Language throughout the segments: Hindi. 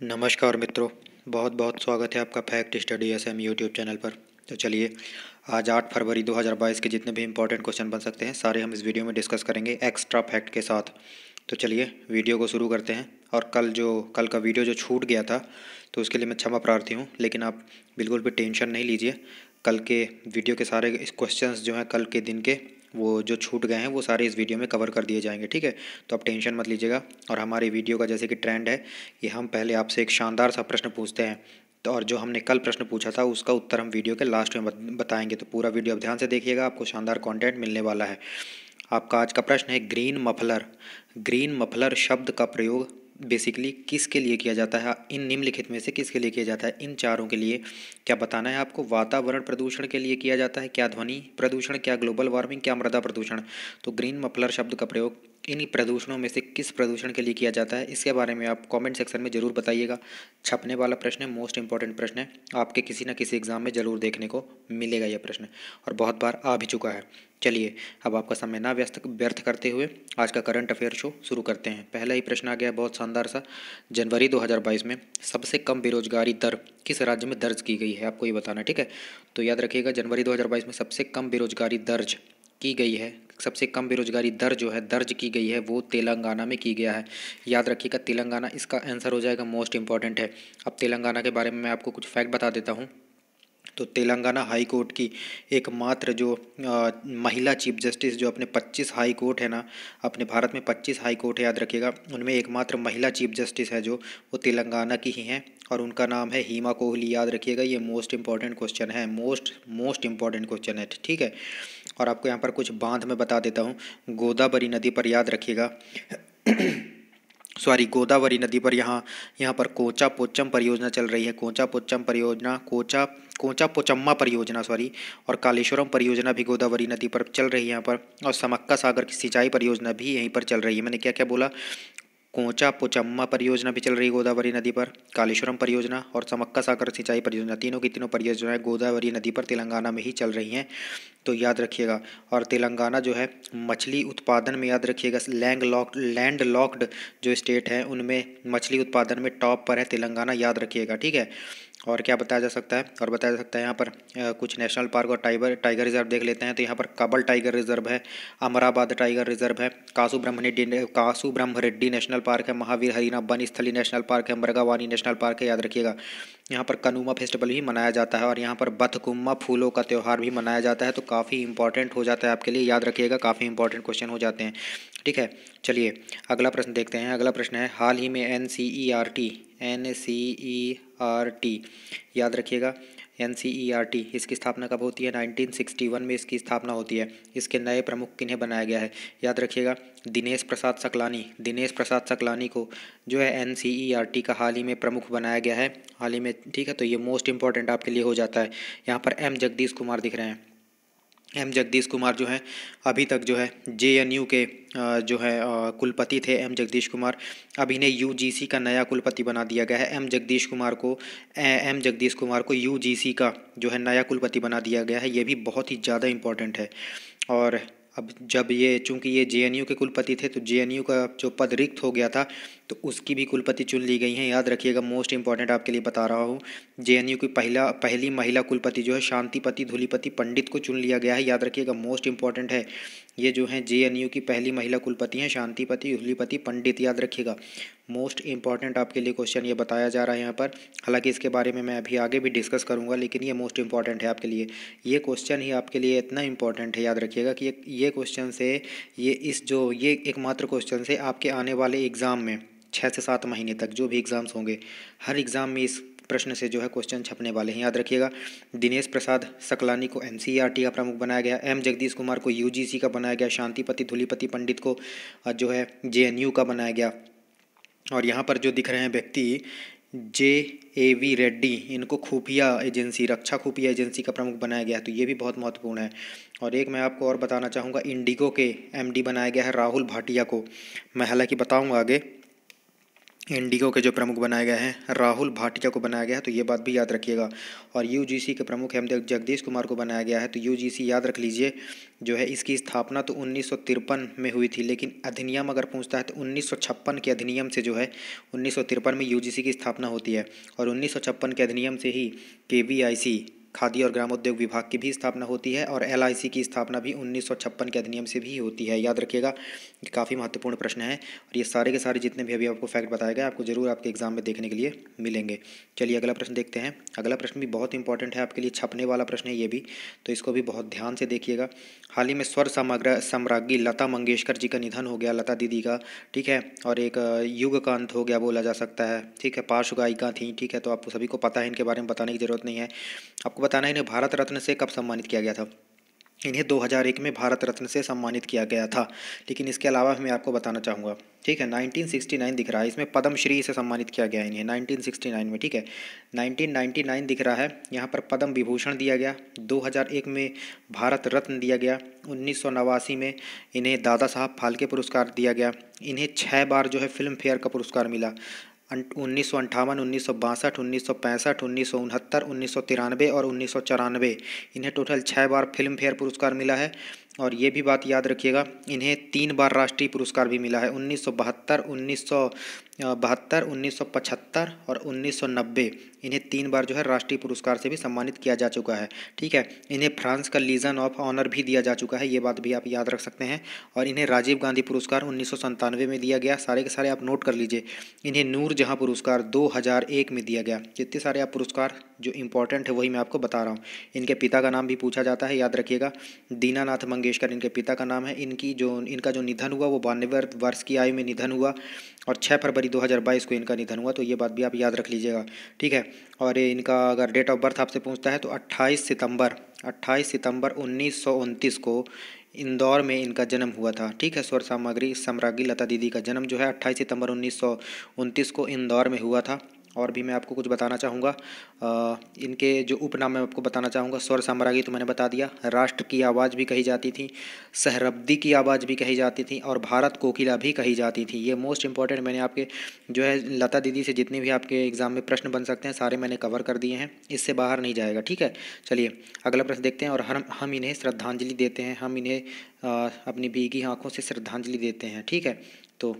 नमस्कार मित्रों, बहुत बहुत स्वागत है आपका fact study SM YouTube channel पर। तो चलिए, आज 8 फरवरी 2022 के जितने भी इंपॉर्टेंट क्वेश्चन बन सकते हैं सारे हम इस वीडियो में डिस्कस करेंगे एक्स्ट्रा फैक्ट के साथ। तो चलिए वीडियो को शुरू करते हैं। और कल का वीडियो जो छूट गया था तो उसके लिए मैं क्षमा प्रार्थी हूँ, लेकिन आप बिल्कुल भी टेंशन नहीं लीजिए। कल के वीडियो के सारे क्वेश्चंस जो हैं कल के दिन के, वो जो छूट गए हैं वो सारे इस वीडियो में कवर कर दिए जाएंगे, ठीक है। तो आप टेंशन मत लीजिएगा। और हमारी वीडियो का जैसे कि ट्रेंड है कि हम पहले आपसे एक शानदार सा प्रश्न पूछते हैं, तो और जो हमने कल प्रश्न पूछा था उसका उत्तर हम वीडियो के लास्ट में बताएंगे। तो पूरा वीडियो आप ध्यान से देखिएगा, आपको शानदार कंटेंट मिलने वाला है। आपका आज का प्रश्न है ग्रीन मफलर। ग्रीन मफलर शब्द का प्रयोग बेसिकली किसके लिए किया जाता है? इन निम्नलिखित में से किसके लिए किया जाता है? इन चारों के लिए क्या बताना है आपको। वातावरण प्रदूषण के लिए किया जाता है, क्या ध्वनि प्रदूषण, क्या ग्लोबल वार्मिंग, क्या मृदा प्रदूषण। तो ग्रीन मफलर शब्द का प्रयोग इन प्रदूषणों में से किस प्रदूषण के लिए किया जाता है, इसके बारे में आप कमेंट सेक्शन में ज़रूर बताइएगा। छपने वाला प्रश्न है, मोस्ट इंपॉर्टेंट प्रश्न है, आपके किसी न किसी एग्जाम में ज़रूर देखने को मिलेगा यह प्रश्न, और बहुत बार आ भी चुका है। चलिए अब आपका समय ना व्यर्थ करते हुए आज का करंट अफेयर शो शुरू करते हैं। पहला ही प्रश्न आ गया बहुत शानदार सा। जनवरी 2022 में सबसे कम बेरोजगारी दर किस राज्य में दर्ज की गई है, आपको ये बताना है, ठीक है। तो याद रखिएगा, जनवरी 2022 में सबसे कम बेरोजगारी दर्ज की गई है, सबसे कम बेरोजगारी दर जो है दर्ज की गई है वो तेलंगाना में की गया है। याद रखिएगा तेलंगाना इसका आंसर हो जाएगा, मोस्ट इंपॉर्टेंट है। अब तेलंगाना के बारे में मैं आपको कुछ फैक्ट बता देता हूँ। तो तेलंगाना हाई कोर्ट की एकमात्र जो महिला चीफ जस्टिस, जो अपने 25 हाई कोर्ट है ना, अपने भारत में 25 हाई कोर्ट है याद रखिएगा, उनमें एकमात्र महिला चीफ जस्टिस है जो वो तेलंगाना की ही हैं, और उनका नाम है हिमा कोहली। याद रखिएगा, ये मोस्ट इंपॉर्टेंट क्वेश्चन है, मोस्ट इंपॉर्टेंट क्वेश्चन है, ठीक है। और आपको यहाँ पर कुछ बांध में बता देता हूँ। गोदावरी नदी पर याद रखिएगा सॉरी, गोदावरी नदी पर यहाँ यहाँ पर कोचा पोचम परियोजना चल रही है। कोचा पोचम परियोजना, कोचा पोचम्मा परियोजना सॉरी, और कालेश्वरम परियोजना भी गोदावरी नदी पर चल रही है यहाँ पर। और समक्का सागर की सिंचाई परियोजना भी यहीं पर चल रही है। मैंने क्या क्या बोला? कोचा पोचम्मा परियोजना भी चल रही है गोदावरी नदी पर, कालेश्वरम परियोजना और समक्का सागर सिंचाई परियोजना, तीनों की तीनों परियोजनाएं गोदावरी नदी पर तेलंगाना में ही चल रही हैं, तो याद रखिएगा। और तेलंगाना जो है मछली उत्पादन में याद रखिएगा लैंड लॉक्ड जो स्टेट है उनमें मछली उत्पादन में टॉप पर है तेलंगाना, याद रखिएगा, ठीक है। और क्या बताया जा सकता है? और बताया जा सकता है यहाँ पर कुछ नेशनल पार्क और टाइगर रिजर्व देख लेते हैं। तो यहाँ पर काबल टाइगर रिजर्व है, अमराबाद टाइगर रिजर्व है, कासू ब्रह्म रेड्डी नेशनल पार्क है, महावीर हरीना वन स्थली नेशनल पार्क है, मृगावानी नेशनल पार्क है, याद रखिएगा। यहाँ पर कनुमा फेस्टिवल भी मनाया जाता है, और यहाँ पर बथकुम्मा फूलों का त्यौहार भी मनाया जाता है। तो काफ़ी इंपॉर्टेंट हो जाता है आपके लिए, याद रखिएगा, काफ़ी इंपॉर्टेंट क्वेश्चन हो जाते हैं, ठीक है। चलिए अगला प्रश्न देखते हैं। अगला प्रश्न है, हाल ही में NCERT याद रखिएगा, NCERT इसकी स्थापना कब होती है? 1961 में इसकी स्थापना होती है। इसके नए प्रमुख किन्हें बनाया गया है? याद रखिएगा, दिनेश प्रसाद सकलानी को जो है NCERT का हाल ही में प्रमुख बनाया गया है, हाल ही में, ठीक है। तो ये मोस्ट इंपॉर्टेंट आपके लिए हो जाता है। यहाँ पर M जगदीश कुमार दिख रहे हैं। M जगदीश कुमार जो है अभी तक जो है JNU के जो है कुलपति थे M जगदीश कुमार। अब इन्हें UGC का नया कुलपति बना दिया गया है। M जगदीश कुमार को UGC का जो है नया कुलपति बना दिया गया है। ये भी बहुत ही ज़्यादा इम्पोर्टेंट है। और अब जब ये चूँकि ये JNU के कुलपति थे तो JNU का जो पद रिक्त हो गया था तो उसकी भी कुलपति चुन ली गई हैं, याद रखिएगा, मोस्ट इंपॉर्टेंट आपके लिए बता रहा हूँ। JNU की पहली महिला कुलपति जो है शांतिपति धूलिपति पंडित को चुन लिया गया है, याद रखिएगा, मोस्ट इंपॉर्टेंट है। ये जो है JNU की पहली महिला कुलपति हैं शांतिपति धूलिपति पंडित, याद रखिएगा, मोस्ट इंपॉर्टेंट आपके लिए क्वेश्चन ये बताया जा रहा है यहाँ पर। हालांकि इसके बारे में मैं अभी आगे भी डिस्कस करूँगा, लेकिन ये मोस्ट इंपॉर्टेंट है आपके लिए। ये क्वेश्चन ही आपके लिए इतना इंपॉर्टेंट है, याद रखिएगा, कि ये क्वेश्चन से ये एकमात्र क्वेश्चन से आपके आने वाले एग्ज़ाम में 6 से 7 महीने तक जो भी एग्ज़ाम्स होंगे हर एग्ज़ाम में इस प्रश्न से जो है क्वेश्चन छपने वाले हैं, याद रखिएगा। दिनेश प्रसाद सकलानी को NCERT का प्रमुख बनाया गया, M जगदीश कुमार को UGC का बनाया गया, शांतिपति धूलिपति पंडित को जो है JNU का बनाया गया। और यहाँ पर जो दिख रहे हैं व्यक्ति JAV रेड्डी, इनको रक्षा खुफिया एजेंसी का प्रमुख बनाया गया है, तो ये भी बहुत महत्वपूर्ण है। और एक मैं आपको और बताना चाहूँगा, इंडिगो के MD बनाया गया है राहुल भाटिया को। मैं हालांकि बताऊँगा आगे, इंडिगो के जो प्रमुख बनाए गए हैं राहुल भाटिया को बनाया गया है, तो ये बात भी याद रखिएगा। और यूजीसी के प्रमुख एम जगदीश कुमार को बनाया गया है, तो यूजीसी याद रख लीजिए जो है इसकी स्थापना तो 1953 में हुई थी, लेकिन अधिनियम अगर पूछता है तो 1956 के अधिनियम से जो है 1953 में यूजीसी की स्थापना होती है। और 1956 के अधिनियम से ही केवीआईसी खाद्य और ग्रामोद्योग विभाग की भी स्थापना होती है, और एलआईसी की स्थापना भी 1956 के अधिनियम से भी होती है। याद रखिएगा, ये काफ़ी महत्वपूर्ण प्रश्न है, और ये सारे के सारे जितने भी अभी आपको फैक्ट बताए गए आपको जरूर आपके एग्जाम में देखने के लिए मिलेंगे। चलिए अगला प्रश्न देखते हैं। अगला प्रश्न भी बहुत इंपॉर्टेंट है, आपके लिए छपने वाला प्रश्न है ये भी, तो इसको भी बहुत ध्यान से देखिएगा। हाल ही में स्वर सम्राज्ञी लता मंगेशकर जी का निधन हो गया, लता दीदी का, ठीक है। और एक युग का अंत हो गया बोला जा सकता है, ठीक है। पार्श्व गायिका थी, ठीक है, तो आपको सभी को पता है, इनके बारे में बताने की जरूरत नहीं है। आपको बताना है इन्हें भारत रत्न से कब सम्मानित किया गया था। इन्हें 2001 में भारत रत्न से सम्मानित किया गया था, लेकिन इसके अलावा मैं आपको बताना चाहूँगा, ठीक है। 1969 दिख रहा है, इसमें पद्मश्री से सम्मानित किया गया इन्हें 1969 में, ठीक है। 1999 दिख रहा है, यहाँ पर पद्म विभूषण दिया गया। 2001 में भारत रत्न दिया गया। 1989 में इन्हें दादा साहब फाल्के पुरस्कार दिया गया। इन्हें 6 बार जो है फिल्म फेयर का पुरस्कार मिला। 1958, 1962, 1965, 1969, 1993 और 1994, इन्हें टोटल 6 बार फिल्म फेयर पुरस्कार मिला है। और ये भी बात याद रखिएगा, इन्हें 3 बार राष्ट्रीय पुरस्कार भी मिला है। 1972, 1972, 1975 और 1990, इन्हें 3 बार जो है राष्ट्रीय पुरस्कार से भी सम्मानित किया जा चुका है, ठीक है। इन्हें फ्रांस का लीजन ऑफ ऑनर भी दिया जा चुका है, ये बात भी आप याद रख सकते हैं। और इन्हें राजीव गांधी पुरस्कार 1997 में दिया गया, सारे के सारे आप नोट कर लीजिए। इन्हें नूर जहाँ पुरस्कार 2001 में दिया गया। जितने सारे आप पुरस्कार जो इंपॉर्टेंट है वही मैं आपको बता रहा हूँ। इनके पिता का नाम भी पूछा जाता है, याद रखिएगा, दीनानाथ मंगेशकर इनके पिता का नाम है। इनका जो निधन हुआ वो 92 वर्ष की आयु में निधन हुआ, और 6 फरवरी 2022 को इनका निधन हुआ, तो ये बात भी आप याद रख लीजिएगा, ठीक है। और इनका अगर डेट ऑफ बर्थ आपसे पूछता है तो 28 सितंबर 1929 को इंदौर में इनका जन्म हुआ था, ठीक है। स्वर सम्राज्ञी लता दीदी का जन्म जो है 28 सितंबर 1929 को इंदौर में हुआ था। और भी मैं आपको कुछ बताना चाहूँगा, इनके जो उपनाम मैं आपको बताना चाहूँगा। स्वर सम्राज्ञी तो मैंने बता दिया, राष्ट्र की आवाज़ भी कही जाती थी, सहरब्दी की आवाज़ भी कही जाती थी, और भारत कोकिला भी कही जाती थी। ये मोस्ट इंपॉर्टेंट मैंने आपके जो है लता दीदी से जितने भी आपके एग्जाम में प्रश्न बन सकते हैं सारे मैंने कवर कर दिए हैं, इससे बाहर नहीं जाएगा, ठीक है। चलिए अगला प्रश्न देखते हैं। और हम इन्हें श्रद्धांजलि देते हैं, हम इन्हें अपनी भीगी आँखों से श्रद्धांजलि देते हैं, ठीक है। तो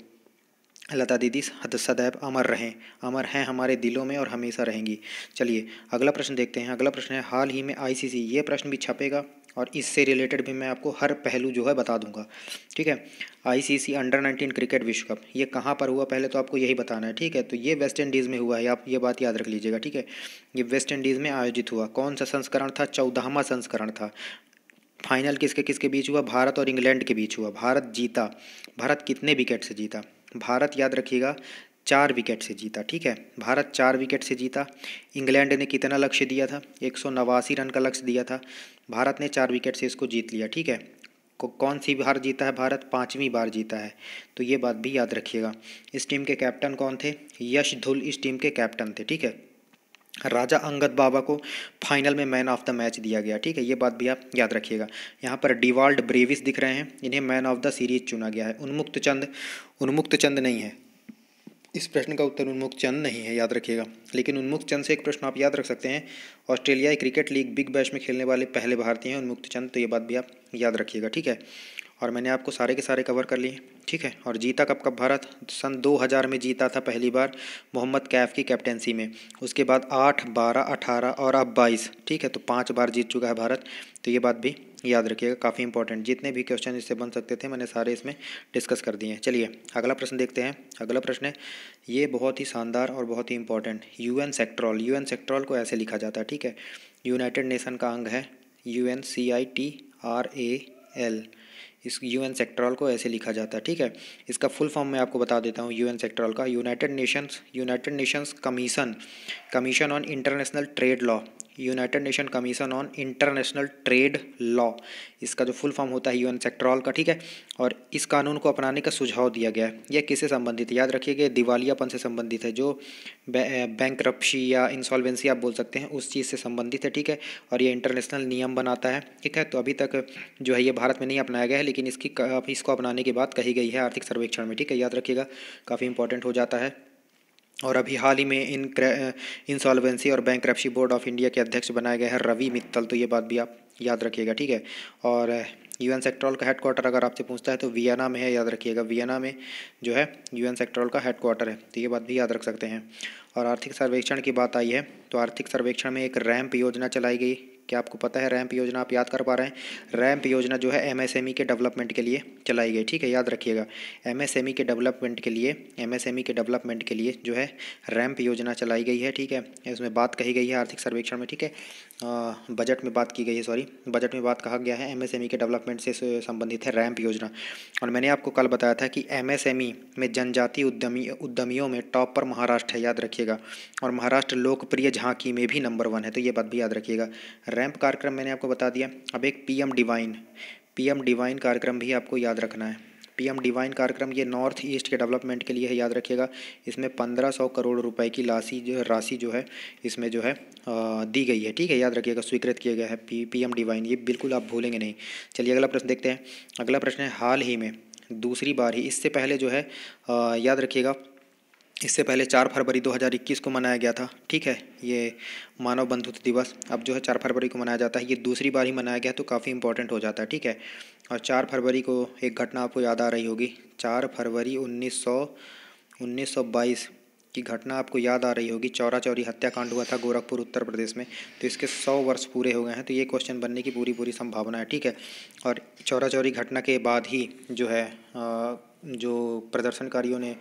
लता दीदी सदैव अमर रहें, अमर हैं हमारे दिलों में और हमेशा रहेंगी। चलिए अगला प्रश्न देखते हैं। अगला प्रश्न है, हाल ही में आईसीसी, ये प्रश्न भी छपेगा और इससे रिलेटेड भी मैं आपको हर पहलू जो है बता दूंगा, ठीक है। आईसीसी अंडर-19 क्रिकेट विश्व कप ये कहाँ पर हुआ, पहले तो आपको यही बताना है, ठीक है। तो ये वेस्ट इंडीज़ में हुआ है, आप ये बात याद रख लीजिएगा, ठीक है। ये वेस्ट इंडीज़ में आयोजित हुआ। कौन सा संस्करण था, 14वां संस्करण था। फाइनल किसके किसके बीच हुआ, भारत और इंग्लैंड के बीच हुआ। भारत जीता। भारत कितने विकेट से जीता, भारत याद रखिएगा 4 विकेट से जीता, ठीक है। भारत 4 विकेट से जीता। इंग्लैंड ने कितना लक्ष्य दिया था, 189 रन का लक्ष्य दिया था। भारत ने 4 विकेट से इसको जीत लिया, ठीक है। कौन सी बार जीता है भारत, 5वीं बार जीता है, तो ये बात भी याद रखिएगा। इस टीम के कैप्टन कौन थे, यश धुल इस टीम के कैप्टन थे, ठीक है। राजा अंगद बाबा को फाइनल में मैन ऑफ द मैच दिया गया, ठीक है। ये बात भी आप याद रखिएगा। यहाँ पर डिवाल्ड ब्रेविस दिख रहे हैं, इन्हें मैन ऑफ द सीरीज चुना गया है। उन्मुक्त चंद नहीं है, इस प्रश्न का उत्तर उन्मुक्त चंद नहीं है, याद रखिएगा। लेकिन उन्मुक्त चंद से एक प्रश्न आप याद रख सकते हैं, ऑस्ट्रेलियाई क्रिकेट लीग बिग बैश में खेलने वाले पहले भारतीय हैं उन्मुक्त चंद, तो ये बात भी आप याद रखिएगा, ठीक है। और मैंने आपको सारे के सारे कवर कर लिए, ठीक है। और जीता कब कब भारत, सन 2000 में जीता था पहली बार मोहम्मद कैफ की कैप्टेंसी में। उसके बाद 8, 12, 18 और अब 22, ठीक है। तो 5 बार जीत चुका है भारत, तो ये बात भी याद रखिएगा, काफ़ी इंपॉर्टेंट। जितने भी क्वेश्चन इससे बन सकते थे मैंने सारे इसमें डिस्कस कर दिए हैं। चलिए अगला प्रश्न देखते हैं। अगला प्रश्न है, ये बहुत ही शानदार और बहुत ही इंपॉर्टेंट, यूएन सेक्ट्रॉल को ऐसे लिखा जाता है, ठीक है। यूनाइटेड नेशन का अंग है UNCITRAL, इस यूएन सेक्ट्रॉल को ऐसे लिखा जाता है, ठीक है। इसका फुल फॉर्म मैं आपको बता देता हूँ यूएन सेक्ट्रॉल का, United Nations commission on international trade law, United nation commission on international trade law, इसका जो फुल फॉर्म होता है यूएन सेक्ट्रॉल का, ठीक है। और इस कानून को अपनाने का सुझाव दिया गया है। यह किससे संबंधित है, याद रखिएगा, दिवालियापन से संबंधित है, जो बैंकरप्सी या इंसॉल्वेंसी आप बोल सकते हैं उस चीज़ से संबंधित है, ठीक है। और ये इंटरनेशनल नियम बनाता है, ठीक है। तो अभी तक जो है ये भारत में नहीं अपनाया गया है, लेकिन इसको अपनाने की बात कही गई है आर्थिक सर्वेक्षण में, ठीक है, याद रखिएगा, काफ़ी इंपॉर्टेंट हो जाता है। और अभी हाल ही में इंसॉल्वेंसी और बैंक्रप्सी बोर्ड ऑफ इंडिया के अध्यक्ष बनाए गए हैं रवि मित्तल, तो ये बात भी आप याद रखिएगा, ठीक है। और यूएन सेक्टोरल का हेडक्वार्टर अगर आपसे पूछता है तो वियना में है, याद रखिएगा, वियना में जो है यूएन सेक्टोरल का हेडक्वार्टर है, तो ये बात भी याद रख सकते हैं। और आर्थिक सर्वेक्षण की बात आई है तो आर्थिक सर्वेक्षण में एक रैंप योजना चलाई गई। क्या आपको पता है रैंप योजना? आप याद कर पा रहे हैं? रैंप योजना जो है एमएसएमई के डेवलपमेंट के लिए चलाई गई, ठीक है, याद रखिएगा। एमएसएमई के डेवलपमेंट के लिए जो है रैंप योजना चलाई गई है, ठीक है। इसमें बात कही गई है आर्थिक सर्वेक्षण में, ठीक है, बजट में बात की गई है, सॉरी, बजट में बात कहा गया है एमएसएमई के डेवलपमेंट से संबंधित है रैंप योजना। और मैंने आपको कल बताया था कि एमएसएमई में जनजातीय उद्यमियों में टॉप पर महाराष्ट्र है, याद रखिएगा। और महाराष्ट्र लोकप्रिय झांकी में भी नंबर 1 है, तो ये बात भी याद रखिएगा। रैंप कार्यक्रम मैंने आपको बता दिया। अब एक पीएम डिवाइन कार्यक्रम भी आपको याद रखना है। पीएम डिवाइन कार्यक्रम ये नॉर्थ ईस्ट के डेवलपमेंट के लिए है, याद रखिएगा। इसमें 1500 करोड़ रुपए की राशि जो है इसमें जो है दी गई है, ठीक है, याद रखिएगा, स्वीकृत किया गया है पीएम डिवाइन, ये बिल्कुल आप भूलेंगे नहीं। चलिए अगला प्रश्न देखते हैं। अगला प्रश्न है हाल ही में दूसरी बार ही, इससे पहले जो है याद रखिएगा, इससे पहले 4 फरवरी 2021 को मनाया गया था, ठीक है, ये मानव बंधुत्व दिवस। अब जो है 4 फरवरी को मनाया जाता है, ये दूसरी बार ही मनाया गया तो काफ़ी इंपॉर्टेंट हो जाता है, ठीक है। और 4 फरवरी को एक घटना आपको याद आ रही होगी, 4 फरवरी 1922 की घटना आपको याद आ रही होगी। चौरा चौरी हत्याकांड हुआ था गोरखपुर उत्तर प्रदेश में, तो इसके 100 वर्ष पूरे हो गए हैं, तो ये क्वेश्चन बनने की पूरी संभावना है, ठीक है। और चौरा चौरी घटना के बाद ही जो है जो प्रदर्शनकारियों ने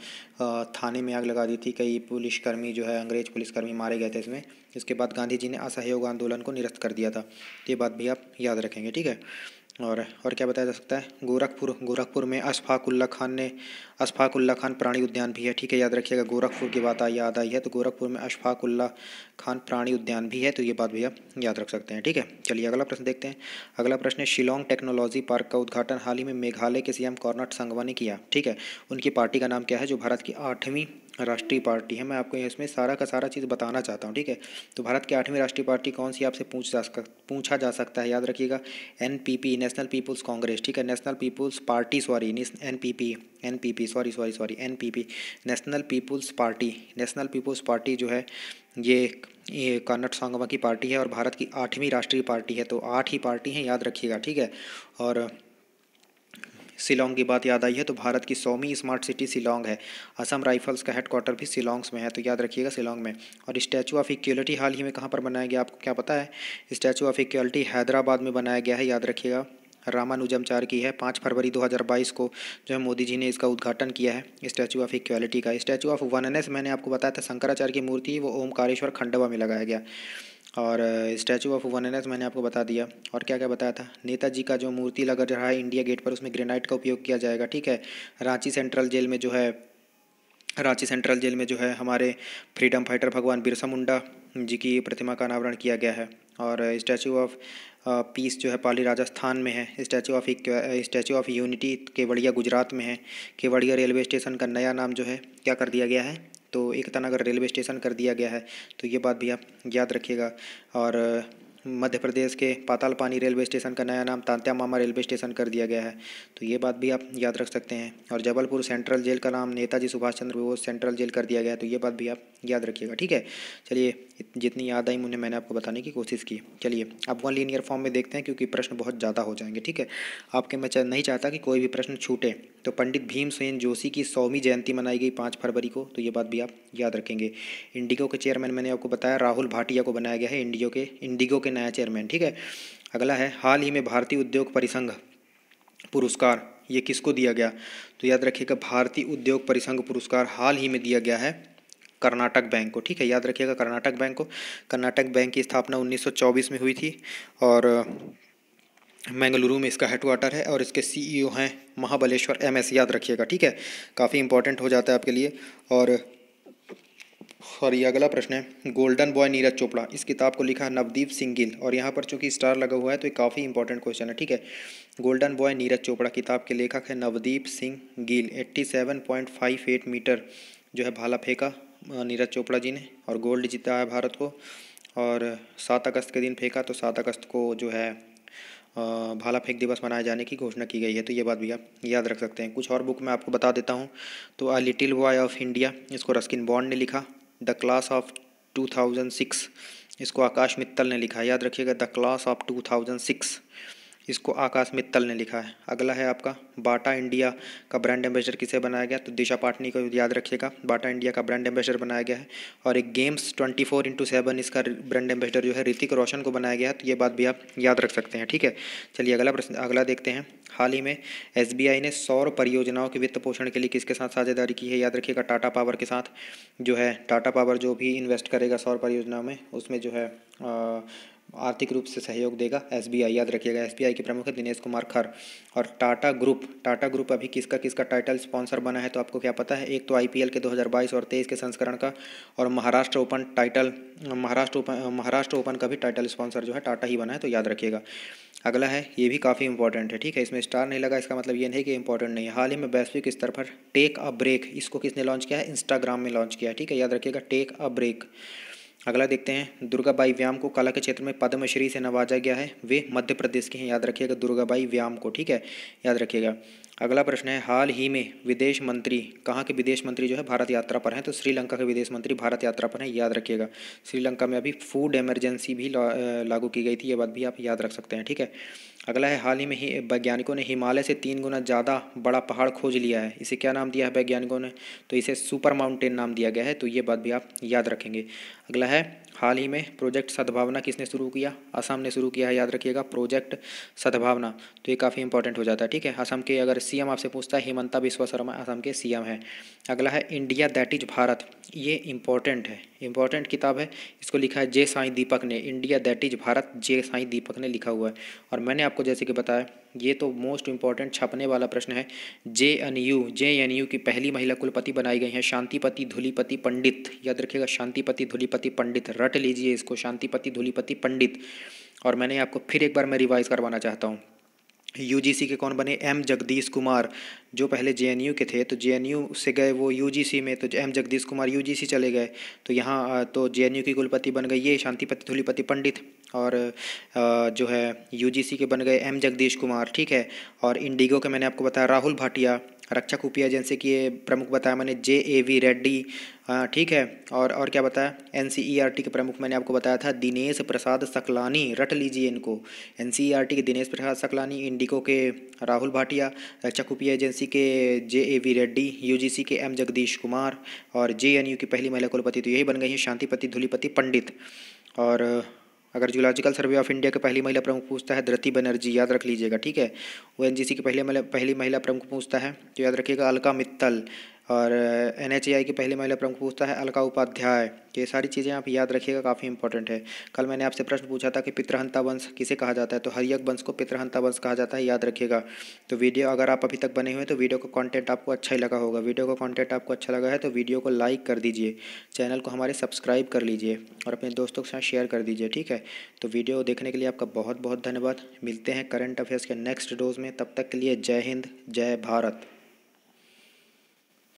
थाने में आग लगा दी थी, कई पुलिसकर्मी जो है अंग्रेज पुलिसकर्मी मारे गए थे इसमें। इसके बाद गांधी जी ने असहयोग आंदोलन को निरस्त कर दिया था, तो ये बात भी आप याद रखेंगे, ठीक है। और क्या बताया जा सकता है? गोरखपुर में अशफाक उल्ला खान प्राणी उद्यान भी है, ठीक है, याद रखिएगा। गोरखपुर की बात याद आई है तो गोरखपुर में अशफाक उल्ला खान प्राणी उद्यान भी है, तो ये बात भी आप याद रख सकते हैं, ठीक है। चलिए अगला प्रश्न देखते हैं। अगला प्रश्न है शिलोंग टेक्नोलॉजी पार्क का उद्घाटन हाल ही में मेघालय के सीएम कॉर्नट संगमा ने किया, ठीक है। उनकी पार्टी का नाम क्या है जो भारत की 8वीं राष्ट्रीय पार्टी है? मैं आपको इसमें सारा का सारा चीज़ बताना चाहता हूँ, ठीक है। तो भारत की 8वीं राष्ट्रीय पार्टी कौन सी आपसे पूछा जा सकता है, याद रखिएगा, एनपीपी, नेशनल पीपुल्स कांग्रेस, ठीक है, National People's Party, sorry NPP, sorry NPP, National People's Party जो है ये कर्नट संगमा की पार्टी है और भारत की 8वीं राष्ट्रीय पार्टी है, तो 8 ही पार्टी हैं, याद रखिएगा, ठीक है। और शिलोंग की बात याद आई है तो भारत की 100वीं स्मार्ट सिटी शिलोंग है। असम राइफल्स का हेडक्वार्टर भी शिलोंग में है, तो याद रखिएगा शिलोंग में। और स्टैचू ऑफ इक्वलिटी हाल ही में कहाँ पर बनाया गया, आपको क्या पता है? स्टैचू ऑफ इक्वलिटी हैदराबाद में बनाया गया है, याद रखिएगा। रामानुजमचार की है, 5 फरवरी 2022 को जो है मोदी जी ने इसका उद्घाटन किया है स्टैचू ऑफ इक्वलिटी का। स्टैचू ऑफ वननेस मैंने आपको बताया था शंकराचार्य की मूर्ति, वो ओमकारेश्वर खंडवा में लगाया गया। और स्टैचू ऑफ वननेस मैंने आपको बता दिया। और क्या क्या बताया था? नेताजी का जो मूर्ति लगा रहा है इंडिया गेट पर, उसमें ग्रेनाइट का उपयोग किया जाएगा, ठीक है। रांची सेंट्रल जेल में जो है हमारे फ्रीडम फाइटर भगवान बिरसा मुंडा जी की प्रतिमा का अनावरण किया गया है। और स्टैचू ऑफ पीस जो है पाली राजस्थान में है। Statue of unity Kevadia Gujarat में है। केवड़िया रेलवे स्टेशन का नया नाम जो है क्या कर दिया गया है, तो एकतानगर रेलवे स्टेशन कर दिया गया है, तो ये बात भी आप याद रखिएगा। और मध्य प्रदेश के पातालपानी रेलवे स्टेशन का नया नाम तांत्या मामा रेलवे स्टेशन कर दिया गया है, तो ये बात भी आप याद रख सकते हैं। और जबलपुर सेंट्रल जेल का नाम नेताजी सुभाष चंद्र बोस सेंट्रल जेल कर दिया गया है, तो ये बात भी आप याद रखिएगा, ठीक है। चलिए जितनी याद आई मुझे मैंने आपको बताने की कोशिश की। चलिए अब 1 लीनियर फॉर्म में देखते हैं क्योंकि प्रश्न बहुत ज़्यादा हो जाएंगे, ठीक है। आपके मैं नहीं चाहता कि कोई भी प्रश्न छूटे। तो पंडित भीमसेन जोशी की 100वीं जयंती मनाई गई 5 फरवरी को, तो ये बात भी आप याद रखेंगे। इंडिगो के चेयरमैन मैंने आपको बताया राहुल भाटिया को बनाया गया है इंडिगो के नया चेयरमैन, ठीक है। अगला है हाल ही में भारतीय उद्योग परिसंघ पुरस्कार, ये किसको दिया गया? तो याद रखिएगा भारतीय उद्योग परिसंघ पुरस्कार हाल ही में दिया गया है कर्नाटक बैंक को, ठीक है, याद रखिएगा कर्नाटक बैंक को। कर्नाटक बैंक की स्थापना 1924 में हुई थी और बेंगलुरु में इसका हेडक्वार्टर है और इसके सीईओ हैं महाबलेश्वर MS, याद रखिएगा, ठीक है, काफ़ी इंपॉर्टेंट हो जाता है आपके लिए। और सॉरी अगला प्रश्न है गोल्डन बॉय नीरज चोपड़ा, इस किताब को लिखा है नवदीप सिंह गिल, और यहाँ पर चूंकि स्टार लगा हुआ है तो ये काफ़ी इंपॉर्टेंट क्वेश्चन है, ठीक है। गोल्डन बॉय नीरज चोपड़ा किताब के लेखक है नवदीप सिंह गिल। 87.58 मीटर जो है भाला फेंका नीरज चोपड़ा जी ने और गोल्ड जीता है भारत को। और 7 अगस्त के दिन फेंका, तो 7 अगस्त को जो है भाला फेंक दिवस मनाए जाने की घोषणा की गई है। तो ये बात भी आप याद रख सकते हैं। कुछ और बुक मैं आपको बता देता हूँ। तो a little boy of India, इसको रस्किन बॉन्ड ने लिखा। द क्लास ऑफ 2006, इसको आकाश मित्तल ने लिखा है, याद रखिएगा। द क्लास ऑफ 2006, इसको आकाश मित्तल ने लिखा है। अगला है आपका बाटा इंडिया का ब्रांड एम्बेसडर किसे बनाया गया, तो दिशा पाटनी को याद रखिएगा। बाटा इंडिया का ब्रांड एम्बेसडर बनाया गया है। और एक गेम्स 24/7 इसका ब्रांड एम्बेसडर जो है ऋतिक रोशन को बनाया गया है। तो ये बात भी आप याद रख सकते हैं, ठीक है। चलिए अगला प्रश्न अगला देखते हैं। हाल ही में एसबीआई ने सौर परियोजनाओं के वित्त पोषण के लिए किसके साथ साझेदारी की है, याद रखिएगा। टाटा पावर के साथ जो है, टाटा पावर जो भी इन्वेस्ट करेगा सौर परियोजना में, उसमें जो है आर्थिक रूप से सहयोग देगा एसबीआई, याद रखिएगा। एसबीआई के प्रमुख है दिनेश कुमार खर। और टाटा ग्रुप अभी किसका किसका टाइटल स्पॉन्सर बना है, तो आपको क्या पता है। एक तो आईपीएल के 2022 और 23 के संस्करण का, और महाराष्ट्र ओपन का भी टाइटल स्पॉन्सर जो है टाटा ही बना है, तो याद रखिएगा। अगला है, ये भी काफ़ी इंपॉर्टेंट है, ठीक है। इसमें स्टार नहीं लगा, इसका मतलब ये नहीं कि इंपॉर्टेंट नहीं है। हाल ही में वैश्विक स्तर पर टेक अ ब्रेक, इसको किसने लॉन्च किया है, इंस्टाग्राम में लॉन्च किया है, ठीक है, याद रखिएगा। Take a break. अगला देखते हैं। दुर्गाबाई व्याम को कला के क्षेत्र में पद्मश्री से नवाजा गया है। वे मध्य प्रदेश के हैं, याद रखिएगा। दुर्गाबाई व्याम को, ठीक है, याद रखिएगा। अगला प्रश्न है, हाल ही में विदेश मंत्री, कहाँ के विदेश मंत्री जो है भारत यात्रा पर हैं, तो श्रीलंका के विदेश मंत्री भारत यात्रा पर हैं, याद रखिएगा। श्रीलंका में अभी फूड इमरजेंसी भी लागू की गई थी, ये बात भी आप याद रख सकते हैं, ठीक है। अगला है, हाल ही में ही वैज्ञानिकों ने हिमालय से 3 गुना ज़्यादा बड़ा पहाड़ खोज लिया है। इसे क्या नाम दिया है वैज्ञानिकों ने, तो इसे सुपर माउंटेन नाम दिया गया है, तो ये बात भी आप याद रखेंगे। अगला है, हाल ही में प्रोजेक्ट सद्भावना किसने शुरू किया, असम ने शुरू किया है, याद रखिएगा। प्रोजेक्ट सद्भावना, तो ये काफ़ी इंपॉर्टेंट हो जाता है, ठीक है। असम के अगर सीएम आपसे पूछता है, हिमंता बिस्वा शर्मा असम के सीएम है। अगला है, इंडिया दैट इज भारत, ये इंपॉर्टेंट है, इंपॉर्टेंट किताब है। इसको लिखा है जे साईं दीपक ने। इंडिया दैट इज भारत, जे साईं दीपक ने लिखा हुआ है। और मैंने आपको जैसे कि बताया, ये तो मोस्ट इंपॉर्टेंट छपने वाला प्रश्न है। जेएनयू की पहली महिला कुलपति बनाई गई हैं शांतिपति धूलिपति पंडित, याद रखिएगा। शांतिपति धूलिपति पंडित, रट लीजिए इसको, शांतिपति धूलिपति पंडित। और मैंने आपको फिर एक बार मैं रिवाइज करवाना चाहता हूँ। यूजीसी के कौन बने, एम जगदीश कुमार, जो पहले जेएनयू के थे, तो जेएनयू से गए वो यूजीसी में, तो एम जगदीश कुमार यूजीसी चले गए, तो यहाँ तो जेएनयू की कुलपति बन गई ये शांतिपति धूलिपति पंडित। और जो है यूजीसी के बन गए एम जगदीश कुमार, ठीक है। और इंडिगो के मैंने आपको बताया राहुल भाटिया। रक्षा खुफिया एजेंसी के प्रमुख बताया मैंने JAV रेड्डी, ठीक है। और क्या बताया, NCERT के प्रमुख मैंने आपको बताया था दिनेश प्रसाद सकलानी, रट लीजिए इनको। NCERT के दिनेश प्रसाद सकलानी, इंडिगो के राहुल भाटिया, रक्षा खुफिया एजेंसी के JAV रेड्डी, यूजीसी के एम जगदीश कुमार, और JNU की पहली महिला कुलपति तो यही बन गई है शांतिपति धूलिपति पंडित। और अगर जूलॉजिकल सर्वे ऑफ इंडिया के पहली महिला प्रमुख पूछता है धृति बनर्जी, याद रख लीजिएगा, ठीक है। ONGC की पहली महिला प्रमुख पूछता है तो याद रखिएगा अलका मित्तल। और NHAI की पहली महिला प्रमुख पूछता है अलका उपाध्याय। ये सारी चीज़ें आप याद रखिएगा, काफ़ी इंपॉर्टेंट है। कल मैंने आपसे प्रश्न पूछा था कि पितृहंता वंश किसे कहा जाता है, तो हर्यक वंश को पितृहंता वंश कहा जाता है, याद रखिएगा। तो वीडियो अगर आप अभी तक बने हुए हैं तो वीडियो का कंटेंट आपको अच्छा ही लगा होगा। वीडियो का कंटेंट आपको अच्छा लगा है तो वीडियो को लाइक कर दीजिए, चैनल को हमारे सब्सक्राइब कर लीजिए और अपने दोस्तों के साथ शेयर कर दीजिए, ठीक है। तो वीडियो देखने के लिए आपका बहुत बहुत धन्यवाद। मिलते हैं करंट अफेयर्स के नेक्स्ट डोज में, तब तक के लिए जय हिंद, जय भारत।